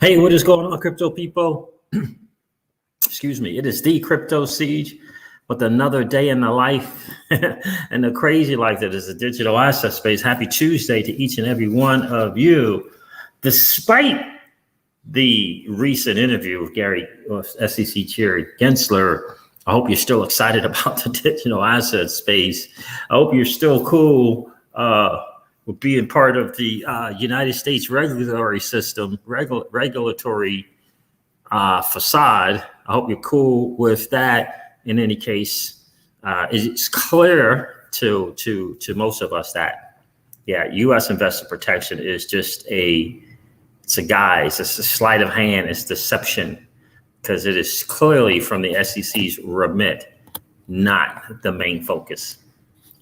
Hey, what is going on, crypto people? Excuse me. It is the Crypto Siege with another day in the life and the crazy life that is the digital asset space. Happy Tuesday to each and every one of you. Despite the recent interview with SEC Chair Gensler, I hope you're still excited about the digital asset space. I hope you're still cool with being part of the United States regulatory system, regulatory facade. I hope you're cool with that. In any case, it's clear to most of us that, U.S. investor protection is just it's a guise, it's a sleight of hand, it's deception, because it is clearly from the SEC's remit, not the main focus.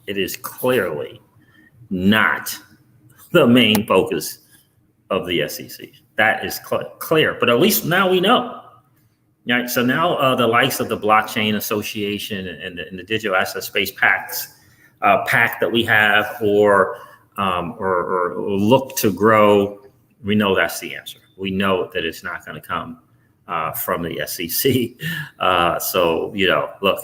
It is clearly not the main focus of the SEC. That is clear, but at least now we know. Right, so now the likes of the Blockchain Association and the digital asset space pact that we have, or look to grow, we know that's the answer. We know that it's not going to come from the SEC. Look,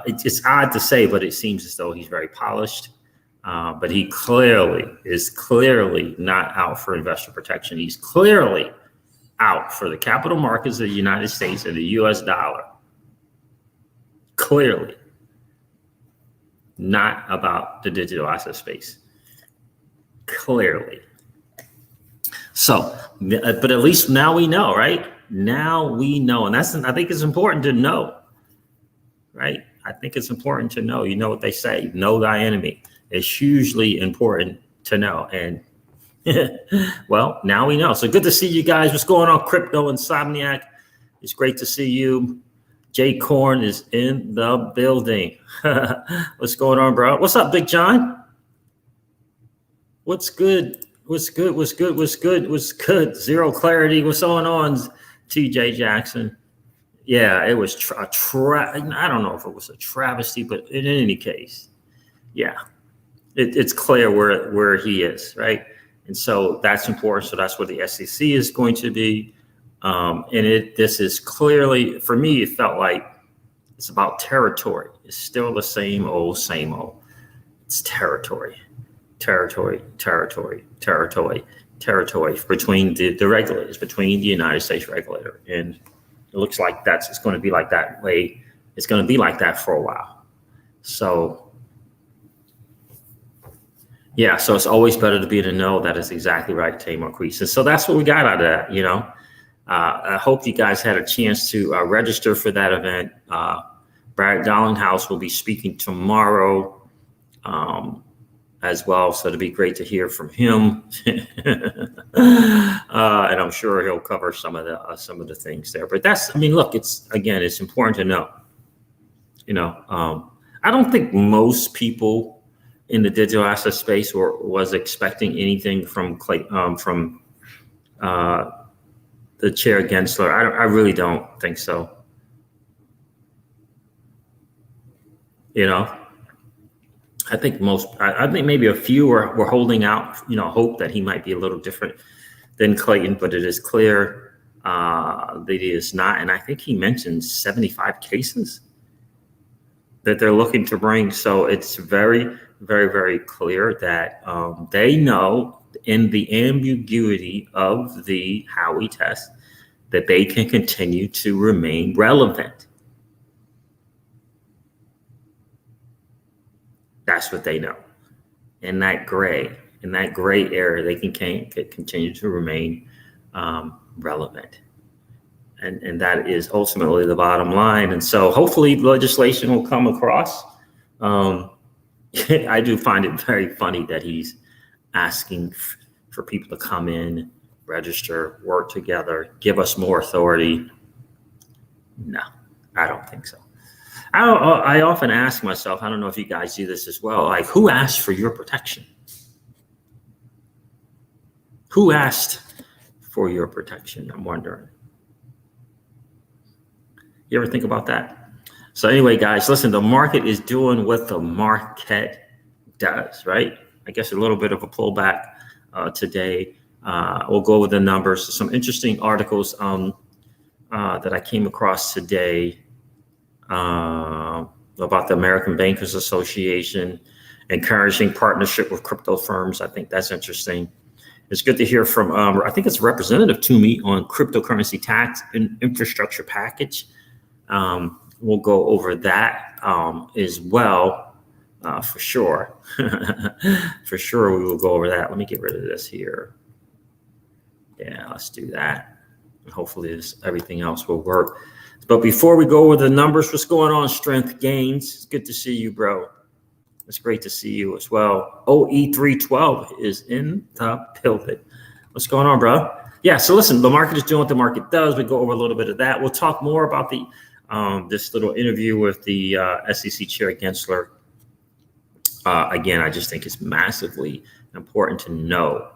it's odd to say, but it seems as though he's very polished. But he is clearly not out for investor protection. He's clearly out for the capital markets of the United States and the US dollar. Clearly not about the digital asset space. Clearly. So, but at least now we know, right? Now we know. And I think it's important to know, right? I think it's important to know. You know what they say, know thy enemy. It's hugely important to know. And well, now we know. So good to see you guys. What's going on, Crypto Insomniac? It's great to see you. Jay Korn is in the building. What's going on, bro? What's up, Big John? What's good? What's good? What's good? What's good? What's good? Zero clarity. What's going on, TJ Jackson? Yeah, it was I don't know if it was a travesty, but in any case, yeah, it's clear where he is, right? And so that's important. So that's where the SEC is going to be. This is clearly, for me, it felt like it's about territory. It's still the same old. It's territory between the regulators, between the United States regulator. And it looks like it's going to be like that way. It's going to be like that for a while. So, yeah, so it's always better to be in the know. That is exactly right, Tay Marquise. And so that's what we got out of that, I hope you guys had a chance to register for that event. Brad Dollinghouse will be speaking tomorrow as well. So it'll be great to hear from him. And I'm sure he'll cover some of the things there. But look, it's important to know. I don't think most people in the digital asset space was expecting anything from the chair Gensler. I really don't think so. I think maybe a few were holding out, hope that he might be a little different than Clayton, but it is clear that he is not. And I think he mentioned 75 cases that they're looking to bring. So it's very, very, very clear that they know in the ambiguity of the Howey test that they can continue to remain relevant. That's what they know. In that gray area, they can continue to remain relevant. And that is ultimately the bottom line. And so hopefully legislation will come across. I do find it very funny that he's asking for people to come in, register, work together, give us more authority. No, I don't think so. I often ask myself, I don't know if you guys do this as well, like, who asked for your protection? Who asked for your protection? I'm wondering. You ever think about that? So anyway, guys, listen, the market is doing what the market does, right? I guess a little bit of a pullback today. We'll go over the numbers. Some interesting articles that I came across today about the American Bankers Association encouraging partnership with crypto firms. I think that's interesting. It's good to hear from, I think it's Representative Toomey on cryptocurrency tax and infrastructure package. We'll go over that as well, for sure. For sure, we will go over that. Let me get rid of this here. Yeah, let's do that. Hopefully everything else will work. But before we go over the numbers, what's going on, Strength Gains? It's good to see you, bro. It's great to see you as well. OE312 is in the building. What's going on, bro? Yeah, so listen, the market is doing what the market does. We go over a little bit of that. We'll talk more about the this little interview with the SEC Chair Gensler. Again, I just think it's massively important to know,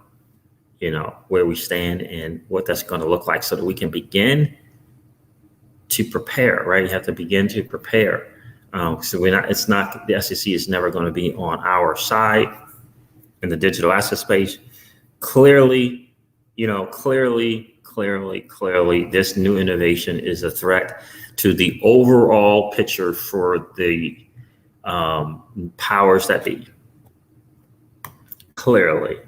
where we stand and what that's going to look like so that we can begin to prepare, right? You have to begin to prepare. So the SEC is never going to be on our side in the digital asset space. Clearly, this new innovation is a threat to the overall picture for the powers that be. Clearly,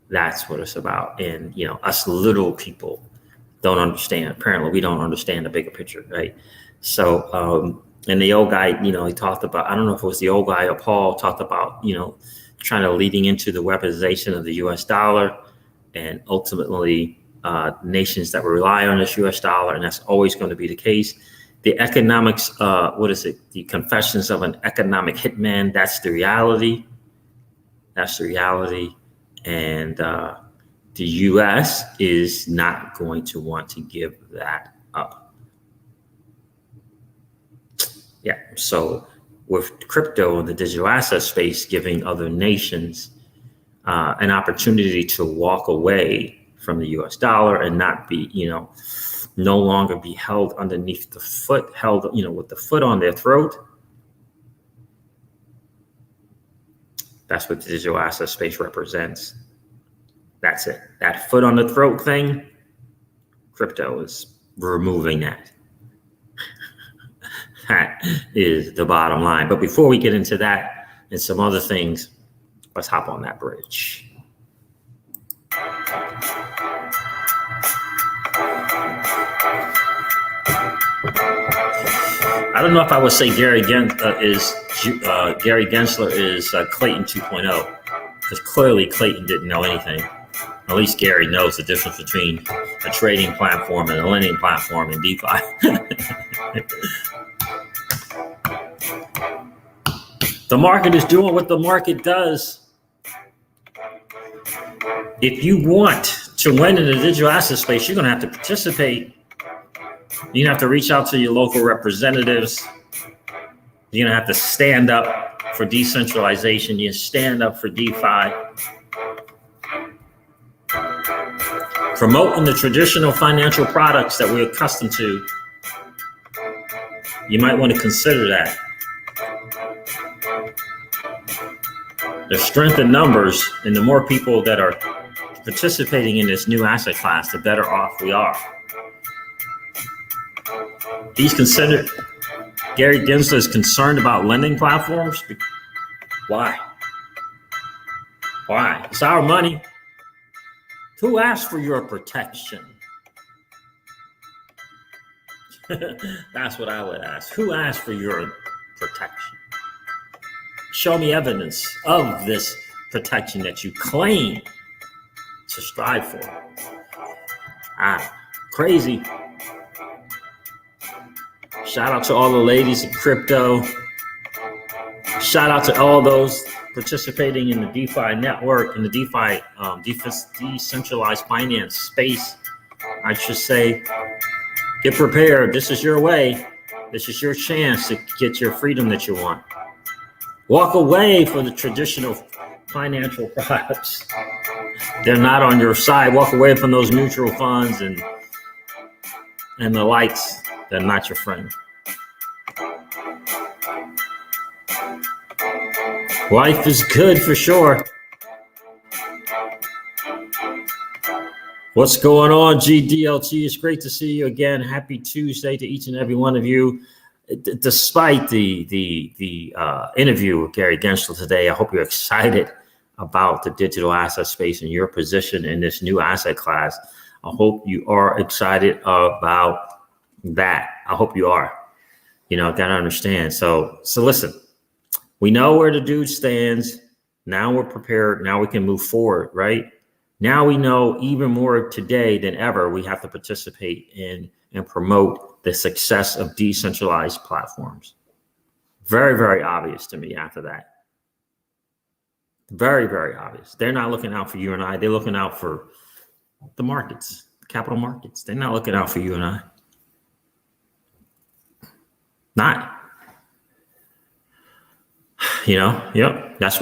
that's what it's about. And, us little people don't understand. Apparently, we don't understand the bigger picture, right? So, and the old guy, he talked about, I don't know if it was the old guy or Paul, talked about, leading into the weaponization of the US dollar and ultimately nations that rely on this US dollar. And that's always going to be the case. The economics, the confessions of an economic hitman, that's the reality. That's the reality. And the US is not going to want to give that up. Yeah, so with crypto and the digital asset space giving other nations an opportunity to walk away from the US dollar and not be, no longer be held underneath the foot, with the foot on their throat. That's what the digital asset space represents. That's it. That foot on the throat thing, crypto is removing that. That is the bottom line. But before we get into that and some other things, let's hop on that bridge. I don't know if I would say Gary Gensler is Clayton 2.0, because clearly Clayton didn't know anything. At least Gary knows the difference between a trading platform and a lending platform in DeFi. The market is doing what the market does. If you want to win in the digital asset space, you're going to have to participate. You're going to have to reach out to your local representatives. You're going to have to stand up for decentralization. You stand up for DeFi. Promoting the traditional financial products that we're accustomed to. You might want to consider that. The strength in numbers and the more people that are participating in this new asset class, the better off we are. Gary Gensler is concerned about lending platforms. Why? Why? It's our money. Who asked for your protection? That's what I would ask. Who asked for your protection? Show me evidence of this protection that you claim to strive for. Crazy. Shout out to all the ladies in crypto. Shout out to all those participating in the DeFi network, in the DeFi, decentralized finance space. I should say, get prepared. This is your way. This is your chance to get your freedom that you want. Walk away from the traditional financial products. They're not on your side. Walk away from those mutual funds and the likes. They're not your friend. Life is good for sure. What's going on, GDLT? It's great to see you again. Happy Tuesday to each and every one of you. Despite the interview with Gary Gensler today, I hope you're excited about the digital asset space and your position in this new asset class. I hope you are excited about that. I hope you are. You know, got to understand. So listen, we know where the dude stands. Now we're prepared. Now we can move forward, right? Now we know even more today than ever, we have to participate in and promote the success of decentralized platforms. Very, very obvious to me after that. Very, very obvious. They're not looking out for you and I. They're looking out for the markets, capital markets. They're not looking out for you and I. Not. You know, yep. That's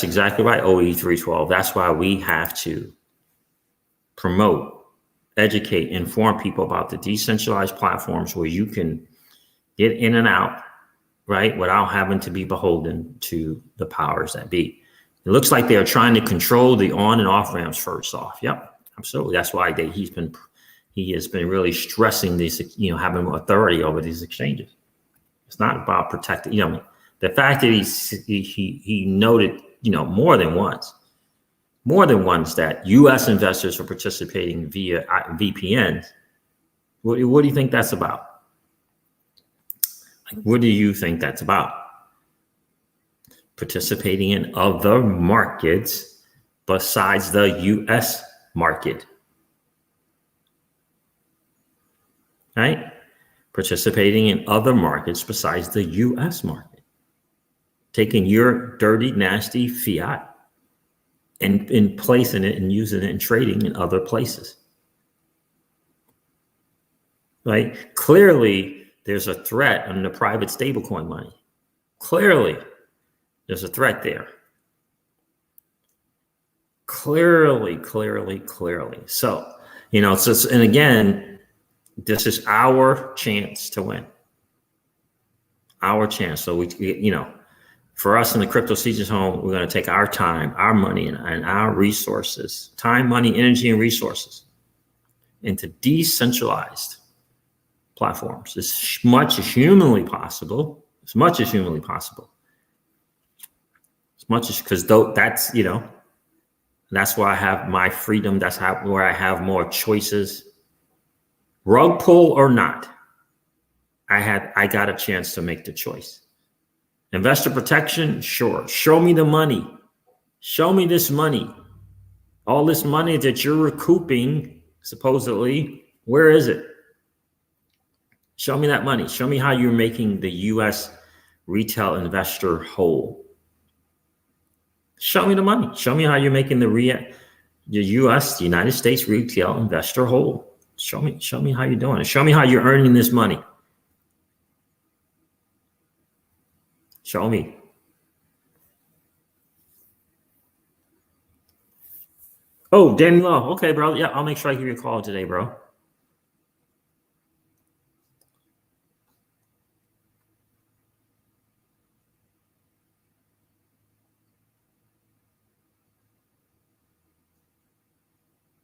exactly right. OE 312. That's why we have to promote, educate, inform people about the decentralized platforms where you can get in and out, right, without having to be beholden to the powers that be. It looks like they're trying to control the on and off ramps first off. Yep, absolutely. That's why he has been really stressing these, you know, having authority over these exchanges. It's not about protecting, you know, the fact that he noted, you know, more than once that U.S. investors are participating via VPNs. What do you think that's about? What do you think that's about? Participating in other markets besides the U.S. market, right? Participating in other markets besides the U.S. market. Taking your dirty, nasty fiat and placing it and using it and trading in other places, right? Clearly, there's a threat on the private stablecoin money. Clearly, there's a threat there. Clearly. So, you know, and again, this is our chance to win. Our chance. So we, you know, for us in the Crypto Seasons home, we're going to take our time, our money, and our resources, time, money, energy, and resources into decentralized platforms as much as humanly possible, because that's, you know, that's where I have my freedom. That's where I have more choices. Rug pull or not, I got a chance to make the choice. Investor protection, sure. Show me the money. Show me this money. All this money that you're recouping, supposedly, where is it? Show me that money. Show me how you're making the U.S. retail investor whole. Show me the money. Show me how you're making the U.S., the United States retail investor whole. Show me how you're doing it. Show me how you're earning this money. Show me. Oh, Danny Lowe. Okay, bro. Yeah, I'll make sure I give you a call today, bro.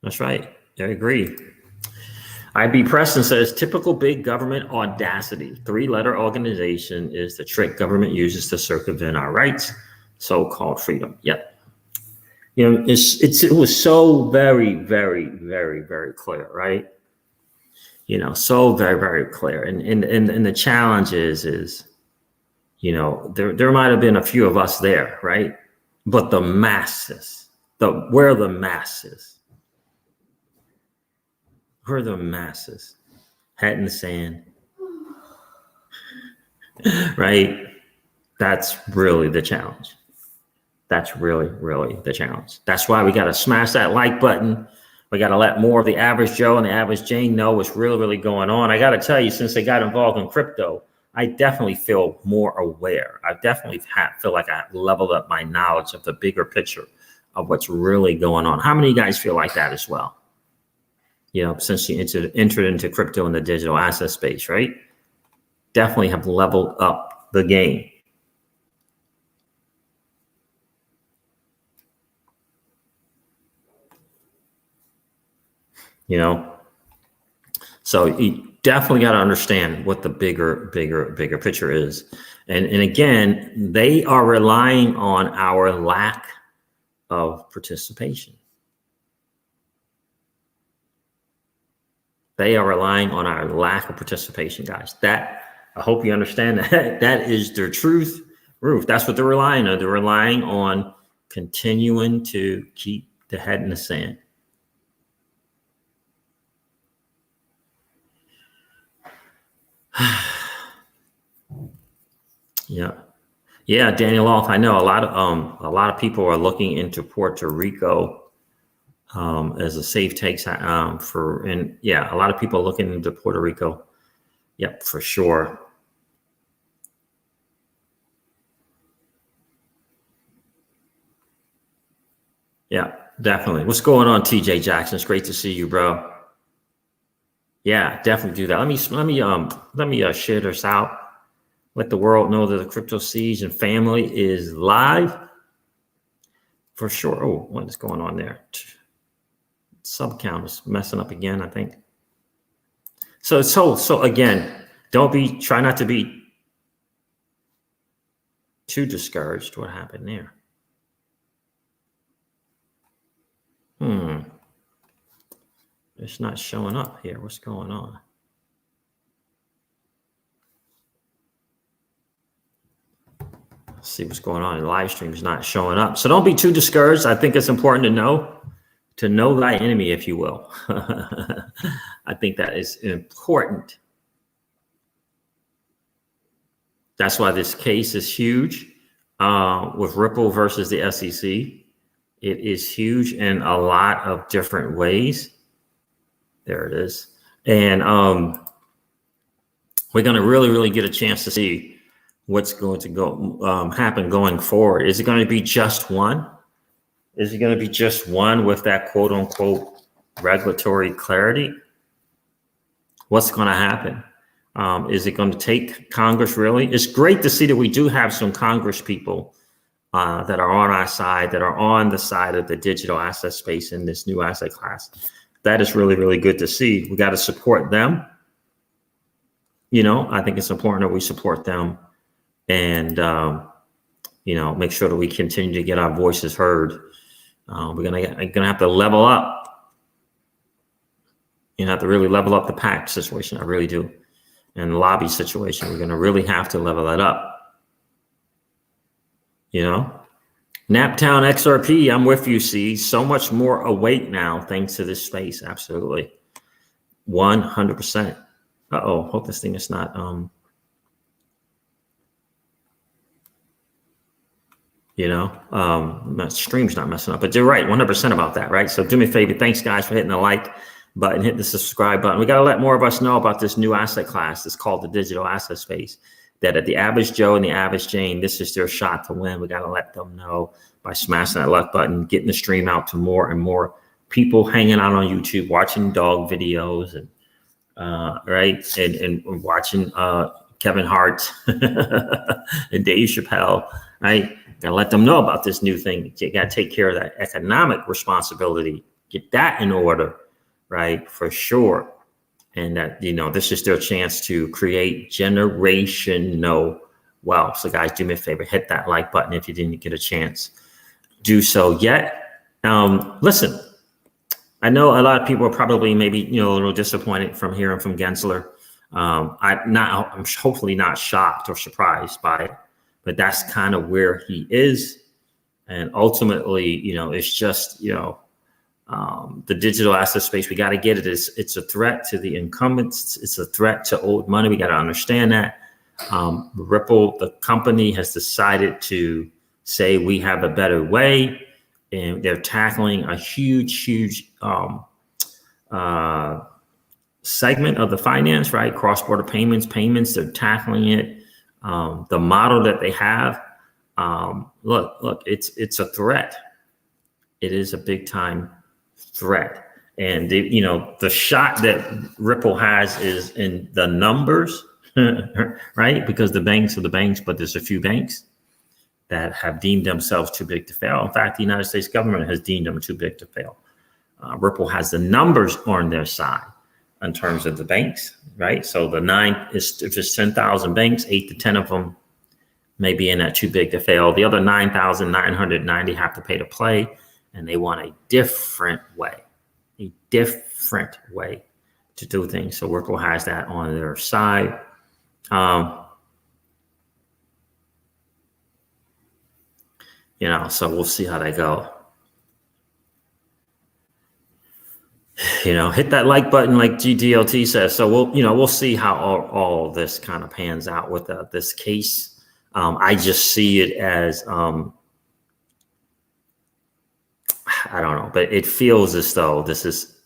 That's right. I agree. IB Preston says, typical big government audacity. 3-letter organization is the trick government uses to circumvent our rights, so-called freedom. Yep. You know, it was so very, very, very, very clear, right? You know, so very, very clear. And the challenge is, you know, there might have been a few of us there, right? But the masses, where are the masses? Where are the masses? Head in the sand, right? That's really the challenge. That's really, really the challenge. That's why we got to smash that like button. We got to let more of the average Joe and the average Jane know what's really, really going on. I got to tell you, since they got involved in crypto, I definitely feel more aware. I definitely feel like I leveled up my knowledge of the bigger picture of what's really going on. How many of you guys feel like that as well? You know, since you entered into crypto and the digital asset space, right? Definitely have leveled up the game. you know. So you definitely got to understand what the bigger picture is. And again, they are relying on our lack of participation. They are relying on our lack of participation, guys. That, I hope you understand that. That is their truth. That's what they're relying on. They're relying on continuing to keep the head in the sand. Yeah, Daniel Off. I know a lot of people are looking into Puerto Rico as a safe take a lot of people are looking into Puerto Rico. Yep, for sure. Yeah, definitely. What's going on, TJ Jackson? It's great to see you, bro. Yeah, definitely do that. Let me share this out. Let the world know that the Crypto Siege and family is live. For sure. Oh, what is going on there? Sub count is messing up again, I think. So again, try not to be too discouraged. What happened there? It's not showing up here. What's going on? Let's see what's going on. The live stream is not showing up. So don't be too discouraged. I think it's important to know thy enemy, if you will. I think that is important. That's why this case is huge with Ripple versus the SEC. It is huge in a lot of different ways. There it is. And we're going to really get a chance to see what's going to happen going forward. Is it going to be just one? Is it going to be just one with that quote unquote regulatory clarity? What's going to happen? Is it going to take Congress really? It's great to see that we do have some Congress people that are on our side, that are on the side of the digital asset space in this new asset class. That is really good to see. We got to support them. I think it's important that we support them and, make sure that we continue to get our voices heard. We're gonna have to level up. Have to really level up the PAC situation. I really do. And the lobby situation, we're gonna really have to level that up. Naptown XRP, I'm with you, C. So much more awake now thanks to this space. Absolutely. 100%. Uh-oh, hope this thing is not my stream's not messing up, but you're right, 100% about that, right? So do me a favor. Thanks, guys, for hitting the like button, hit the subscribe button. We got to let more of us know about this new asset class. It's called the digital asset space. That at the average Joe and the average Jane, this is their shot to win. We got to let them know by smashing that like button, getting the stream out to more and more people hanging out on YouTube, watching dog videos, and right, and watching Kevin Hart and Dave Chappelle, right? Gotta let them know about this new thing. You gotta take care of that economic responsibility. Get that in order, right? For sure. And that, this is their chance to create generational wealth. So guys, do me a favor, hit that like button if you didn't get a chance. Do so yet. Listen, I know a lot of people are probably maybe, a little disappointed from hearing from Gensler. I'm hopefully not shocked or surprised by it, but that's kind of where he is. And ultimately, it's just, the digital asset space, we got to get it. It's a threat to the incumbents. It's a threat to old money. We got to understand that. Ripple, the company, has decided to say we have a better way, and they're tackling a huge segment of the finance, right? Cross-border payments. They're tackling it. The model that they have, look, it's a threat. It is a big time threat. And the shot that Ripple has is in the numbers, right? Because the banks are the banks, but there's a few banks that have deemed themselves too big to fail. In fact, the United States government has deemed them too big to fail. Ripple has the numbers on their side in terms of the banks, right? So the if there's 10,000 banks, 8 to 10 of them may be in that too big to fail. The other 9,990 have to pay to play, and they want a different way to do things. So Ripple has that on their side. So we'll see how they go. Hit that like button, like GDLT says. So we'll see how all this kind of pans out with this case. I just see it as, I don't know, but it feels as though this is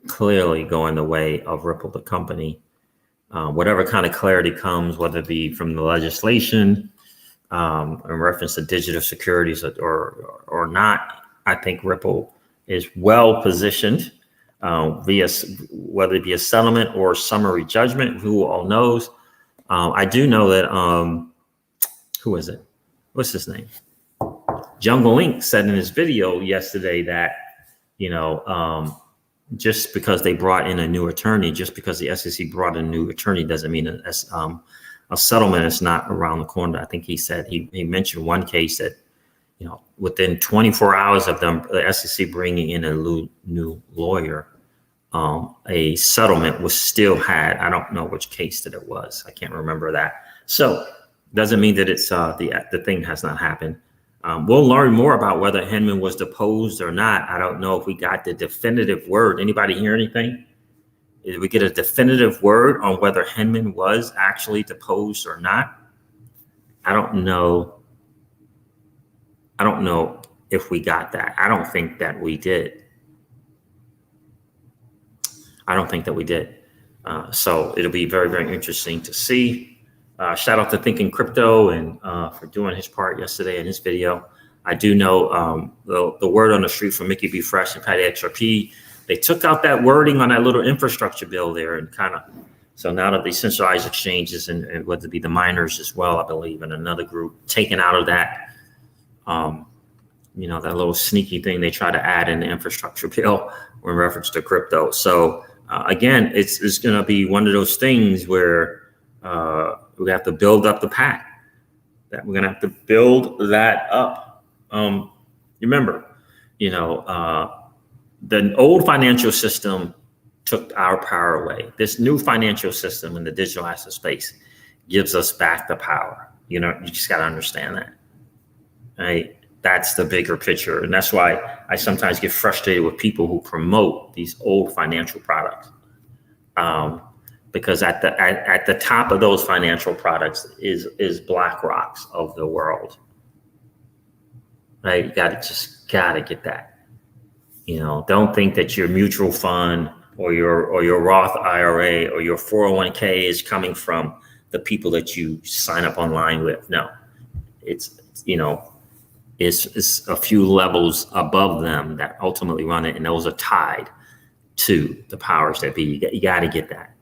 clearly going the way of Ripple, the company. Whatever kind of clarity comes, whether it be from the legislation in reference to digital securities or not, I think Ripple is well positioned via whether it be a settlement or summary judgment. Who all knows? I do know that who is it? What's his name? Jungle Inc. said in his video yesterday that just because they brought in a new attorney, just because the SEC brought in a new attorney, doesn't mean a settlement is not around the corner. I think he said he mentioned one case that within 24 hours of the SEC bringing in a new lawyer, a settlement was still had. I don't know which case that it was. I can't remember that. So doesn't mean that it's the thing has not happened. We'll learn more about whether Hinman was deposed or not. I don't know if we got the definitive word. Anybody hear anything? Did we get a definitive word on whether Hinman was actually deposed or not? I don't know if we got that. I don't think that we did. So it'll be very, very interesting to see. Shout out to Thinking Crypto and for doing his part yesterday in his video. I do know the word on the street from Mickey B. Fresh and Patty XRP. They took out that wording on that little infrastructure bill there and so now that the centralized exchanges and whether it be the miners as well, I believe, and another group taken out of that, that little sneaky thing they try to add in the infrastructure bill in reference to crypto. So again, it's going to be one of those things where we have to build up the pack. That we're going to have to build that up. Remember, the old financial system took our power away. This new financial system in the digital asset space gives us back the power. You just got to understand that. Right? That's the bigger picture. And that's why I sometimes get frustrated with people who promote these old financial products. Because at the top of those financial products is BlackRock's of the world. Right? You gotta get that. Don't think that your mutual fund or your Roth IRA or your 401k is coming from the people that you sign up online with. No, it's a few levels above them that ultimately run it, and those are tied to the powers that be. You got to get that.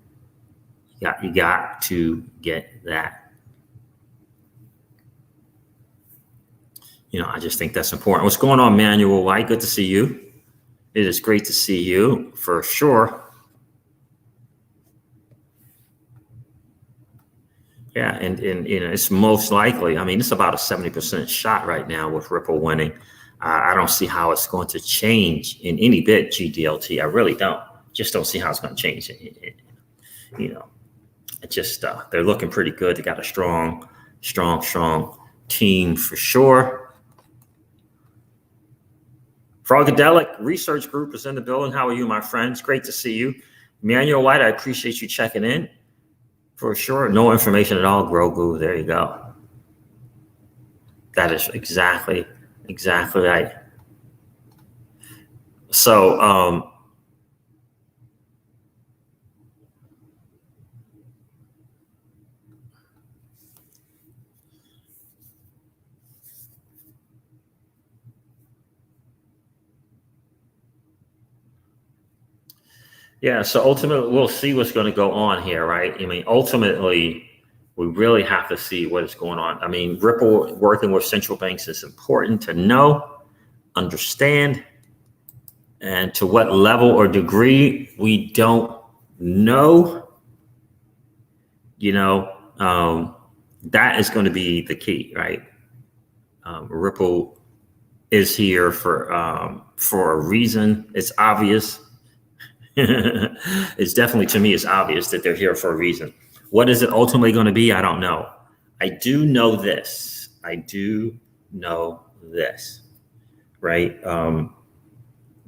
You got to get that. I just think that's important. What's going on, Manuel White? Good to see you. It is great to see you for sure. Yeah, and it's most likely. I mean, it's about a 70% shot right now with Ripple winning. I don't see how it's going to change in any bit. GDLT, I really don't. Just don't see how it's going to change. They're looking pretty good. They got a strong team for sure. Frogadelic Research Group is in the building. How are you, my friends? Great to see you. Emmanuel White, I appreciate you checking in. For sure. No information at all, Grogu. There you go. That is exactly right. So, yeah, so ultimately, we'll see what's going to go on here, right? I mean, ultimately, we really have to see what is going on. I mean, Ripple working with central banks is important to know, understand. And to what level or degree, we don't know. That is going to be the key, right? Ripple is here for a reason. It's obvious. It's definitely, to me, it's obvious that they're here for a reason. What is it ultimately going to be? I don't know. I do know this, right?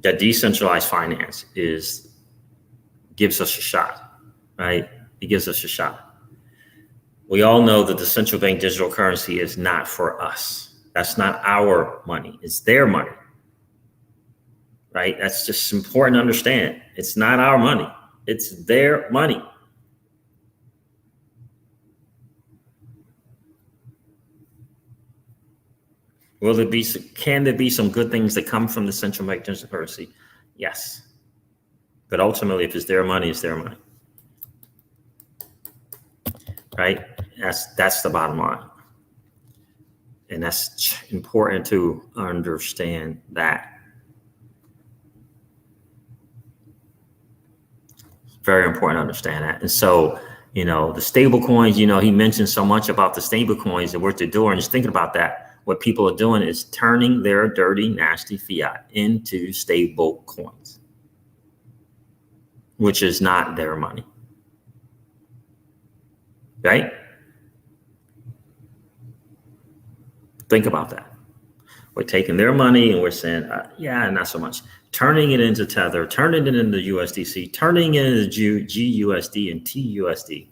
That decentralized finance gives us a shot, right? It gives us a shot. We all know that the central bank digital currency is not for us. That's not our money. It's their money, right? That's just important to understand. It's not our money. It's their money. Can there be some good things that come from the central bank digital currency? Yes. But ultimately, if it's their money, it's their money. Right? That's the bottom line. And that's important to understand that. It's very important to understand that. And so, the stable coins, he mentioned so much about the stable coins and what they're doing. Just thinking about that. What people are doing is turning their dirty, nasty fiat into stable coins, which is not their money. Right? Think about that. We're taking their money and we're saying, not so much. Turning it into Tether, turning it into USDC, turning it into GUSD and TUSD.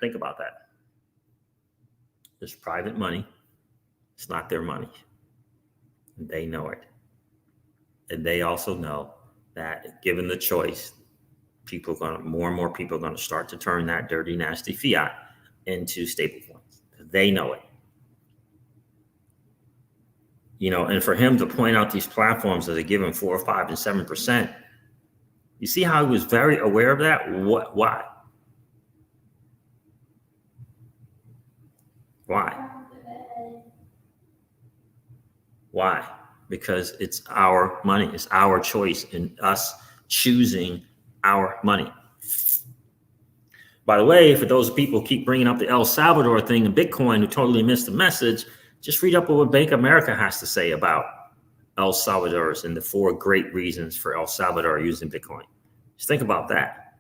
Think about that. It's private money. It's not their money. And they know it. And they also know that given the choice, more and more people are going to start to turn that dirty, nasty fiat into stablecoins. They know it. And for him to point out these platforms that are giving 4 or 5 and 7%, you see how he was very aware of that? Why? Why? Because it's our money. It's our choice and us choosing our money. By the way, for those people who keep bringing up the El Salvador thing and Bitcoin who totally missed the message, just read up what Bank of America has to say about El Salvador's and the 4 great reasons for El Salvador using Bitcoin. Just think about that.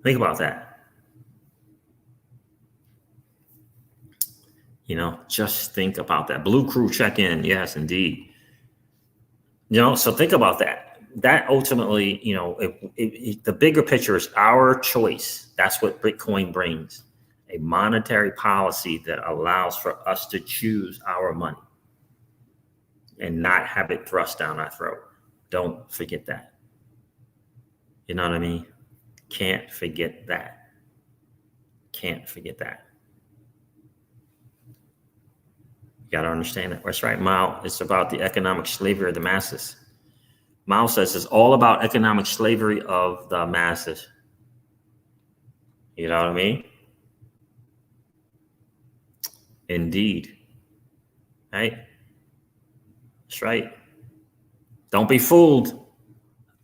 Think about that. Just think about that. Blue Crew check-in. Yes, indeed. So think about that. That ultimately, the bigger picture is our choice. That's what Bitcoin brings. A monetary policy that allows for us to choose our money and not have it thrust down our throat. Don't forget that. You know what I mean? Can't forget that. Can't forget that. You got to understand that. That's right, Mao. It's about the economic slavery of the masses. Mao says it's all about economic slavery of the masses. You know what I mean? Indeed. Right? That's right. Don't be fooled.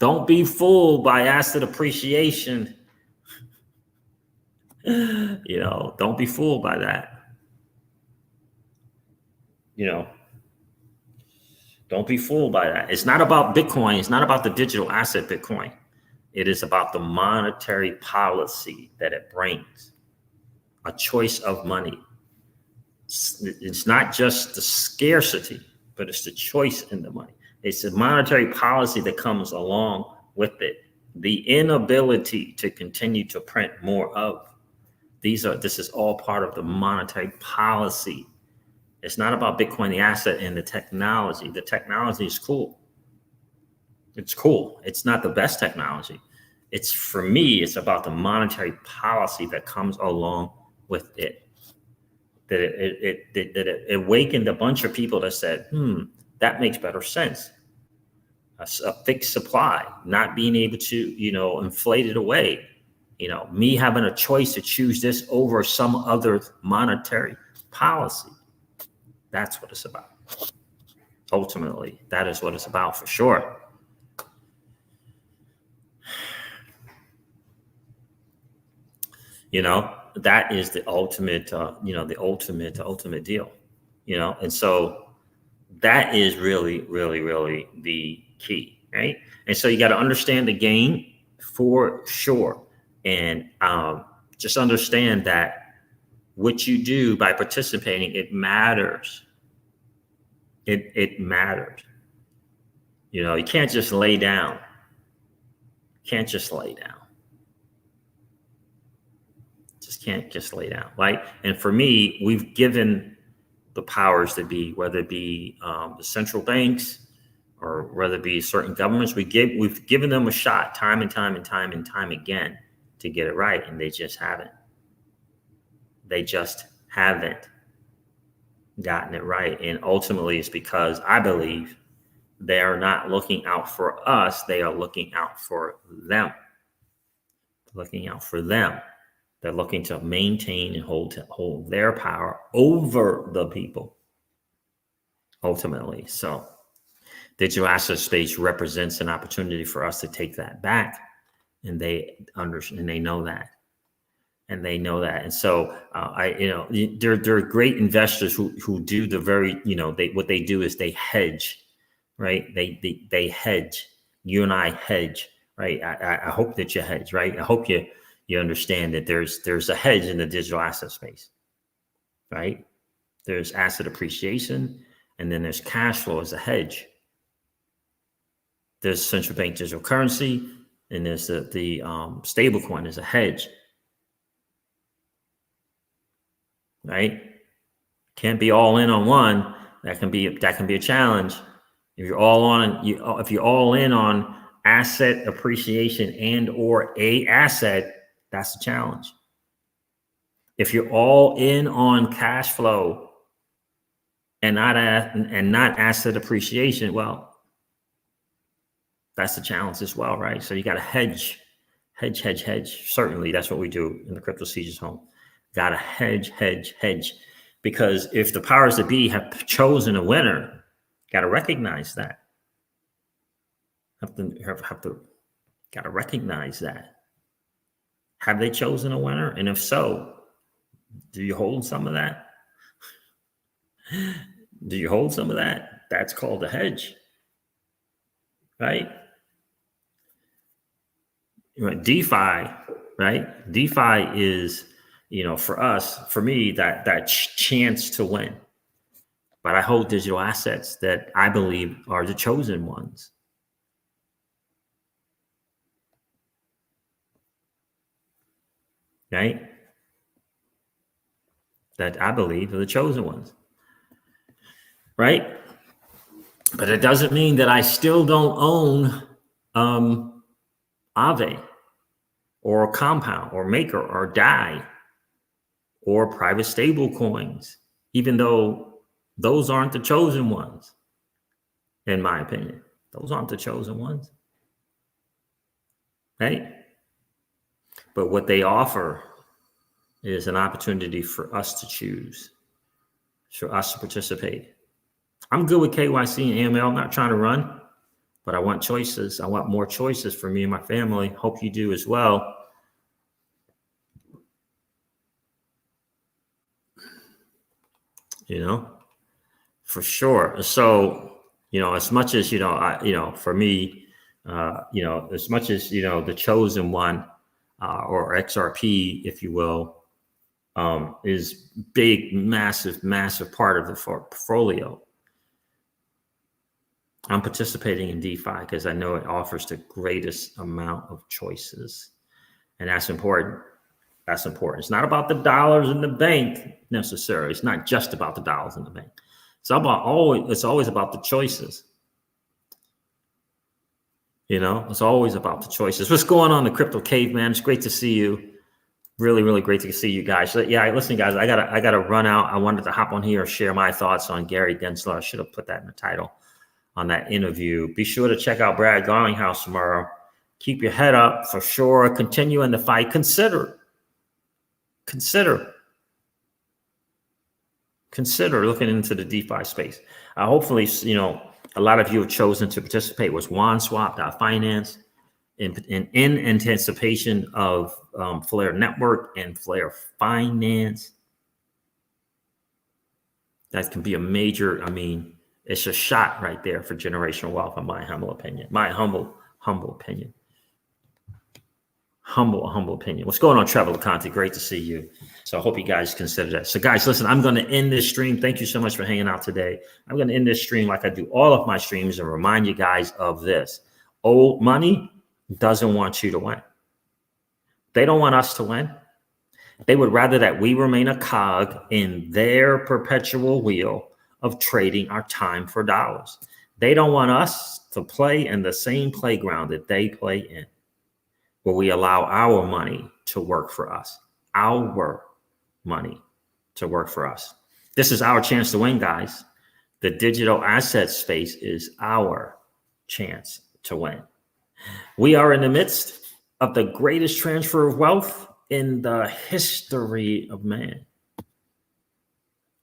Don't be fooled by asset appreciation. Don't be fooled by that. Don't be fooled by that. It's not about Bitcoin. It's not about the digital asset Bitcoin. It is about the monetary policy that it brings. A choice of money. It's not just the scarcity, but it's the choice in the money. It's the monetary policy that comes along with it. The inability to continue to print more of. This is all part of the monetary policy. It's not about Bitcoin, the asset, and the technology. The technology is cool. It's cool. It's not the best technology. For me, it's about the monetary policy that comes along with it. That it awakened a bunch of people that said, that makes better sense. A fixed supply, not being able to, inflate it away. Me having a choice to choose this over some other monetary policy. That's what it's about. Ultimately, that is what it's about for sure. You know, that is the ultimate, the ultimate deal, and so that is really, really, really the key, right? And so you got to understand the game for sure. And just understand that what you do by participating, it matters. It matters. You can't just lay down. Can't just lay down. Can't just lay down, right? And for me, we've given the powers that be, whether it be the central banks or whether it be certain governments, we've given them a shot time and time and time and time again to get it right, and they just haven't. They just haven't gotten it right, and ultimately, it's because I believe they are not looking out for us; they are looking out for them. Looking out for them. They're looking to maintain and hold their power over the people, ultimately. So digital asset space represents an opportunity for us to take that back, and they understand, and they know that. And so there are great investors who do the very, what they do is they hedge, right? They hedge. You and I hedge, right? I hope that you hedge, right? I hope you understand that there's a hedge in the digital asset space, right? There's asset appreciation, and then there's cash flow as a hedge. There's central bank digital currency, and there's the stablecoin as a hedge, right? Can't be all in on one. That can be a challenge. If you're all in on asset appreciation and or a asset, that's a challenge. If you're all in on cash flow and not asset appreciation, well, that's a challenge as well, right? So you got to hedge. Certainly, that's what we do in the Crypto Sieges home. Got to hedge. Because if the powers that be have chosen a winner, got to recognize that. Got to recognize that. Have they chosen a winner? And if so, do you hold some of that? Do you hold some of that? That's called a hedge, right? DeFi, right? DeFi is, for me, that chance to win. But I hold digital assets that I believe are the chosen ones. Right? That I believe are the chosen ones. Right? But it doesn't mean that I still don't own Aave or Compound or Maker or DAI or private stable coins, even though those aren't the chosen ones, in my opinion. Those aren't the chosen ones. Right? But what they offer is an opportunity for us to choose, for us to participate. I'm good with KYC and AML. I'm not trying to run, but I want choices. I want more choices for me and my family. Hope you do as well. For sure. So, as much as, for me, as much as, the chosen one or XRP, if you will, is big, massive part of the portfolio. I'm participating in DeFi because I know it offers the greatest amount of choices. And that's important. That's important. It's not about the dollars in the bank necessarily. It's not just about the dollars in the bank. It's always about the choices. It's always about the choices. What's going on, the Crypto Caveman? It's great to see you. Really, really great to see you guys. So, yeah, listen, guys, I gotta run out. I wanted to hop on here and share my thoughts on Gary Gensler. I should have put that in the title on that interview. Be sure to check out Brad Garlinghouse tomorrow. Keep your head up for sure. Continue in the fight. Consider consider looking into the DeFi space. Hopefully, a lot of you have chosen to participate with SwanSwap.finance in anticipation of Flare Network and Flare Finance. That can be a major, it's a shot right there for generational wealth, in my humble opinion. My humble opinion. Humble opinion. What's going on, Trevor LeConte? Great to see you. So I hope you guys consider that. So guys, listen, I'm going to end this stream. Thank you so much for hanging out today. I'm going to end this stream like I do all of my streams and remind you guys of this. Old money doesn't want you to win. They don't want us to win. They would rather that we remain a cog in their perpetual wheel of trading our time for dollars. They don't want us to play in the same playground that they play in, where we allow our money to work for us. Our money to work for us. This is our chance to win, guys. The digital asset space is our chance to win. We are in the midst of the greatest transfer of wealth in the history of man.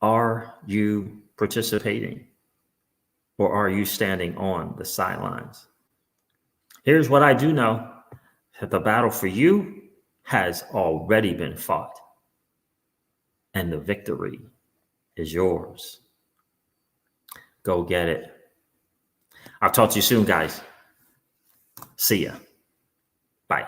Are you participating, or are you standing on the sidelines? Here's what I do know. That the battle for you has already been fought, and the victory is yours. Go get it. I'll talk to you soon, guys. See ya. Bye.